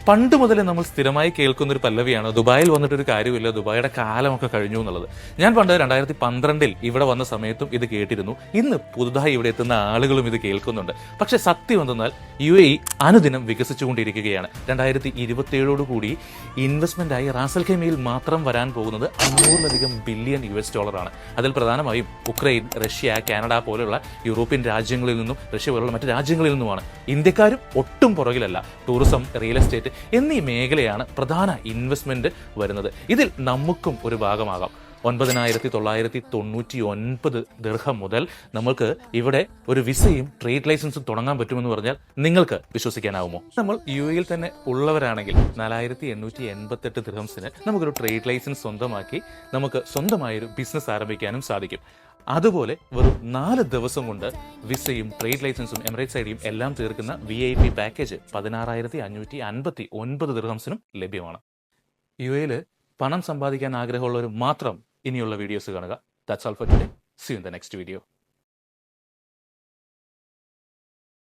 പണ്ട് മുതലേ നമ്മൾ സ്ഥിരമായി കേൾക്കുന്ന ഒരു പല്ലവിയാണ് ദുബായിൽ വന്നിട്ടൊരു കാര്യമില്ല, ദുബായിയുടെ കാലമൊക്കെ കഴിഞ്ഞു എന്നുള്ളത്. ഞാൻ പണ്ട് 2012 ഇവിടെ വന്ന സമയത്തും ഇത് കേട്ടിരുന്നു. ഇന്ന് പുതുതായി ഇവിടെ എത്തുന്ന ആളുകളും ഇത് കേൾക്കുന്നുണ്ട്. പക്ഷെ സത്യം എന്തെന്നാൽ UAE അനുദിനം വികസിച്ചുകൊണ്ടിരിക്കുകയാണ്. 2027 കൂടി ഇൻവെസ്റ്റ്മെന്റായി റാസൽ ഖൈമയിൽ മാത്രം വരാൻ പോകുന്നത് $500 ബില്യൺ ആണ്. അതിൽ പ്രധാനമായും ഉക്രൈൻ, റഷ്യ, കാനഡ പോലെയുള്ള യൂറോപ്യൻ രാജ്യങ്ങളിൽ നിന്നും റഷ്യ പോലുള്ള മറ്റ് രാജ്യങ്ങളിൽ നിന്നുമാണ്. ഇന്ത്യക്കാരും ഒട്ടും പുറകിലല്ല. ടൂറിസം, റിയൽ എസ്റ്റേറ്റ് എന്നീ മേഖലയാണ് പ്രധാന ഇൻവെസ്റ്റ്മെന്റ് വരുന്നത്. ഇതിൽ നമുക്കും ഒരു ഭാഗമാകാം. 9,999 ദിർഹം മുതൽ നമുക്ക് ഇവിടെ ഒരു വിസയും ട്രേഡ് ലൈസൻസും തുടങ്ങാൻ പറ്റുമെന്ന് പറഞ്ഞാൽ നിങ്ങൾക്ക് വിശ്വസിക്കാനാവുമോ? നമ്മൾ UAE തന്നെ ഉള്ളവരാണെങ്കിൽ 4,888 ദിർഹംസിന് നമുക്കൊരു ട്രേഡ് ലൈസൻസ് സ്വന്തമാക്കി നമുക്ക് സ്വന്തമായൊരു ബിസിനസ് ആരംഭിക്കാനും സാധിക്കും. അതുപോലെ വെറും 4 ദിവസം കൊണ്ട് വിസയും ട്രേഡ് ലൈസൻസും എമിറേറ്റ്സ് ഐഡിയും എല്ലാം തീർക്കുന്ന VIP പാക്കേജ് 16,559 ദിർഹംസിനും ലഭ്യമാണ്. UAE പണം സമ്പാദിക്കാൻ ആഗ്രഹമുള്ളവർ മാത്രം ഇനിയുള്ള വീഡിയോസ് കാണുക. That's all for today. See you in the next video.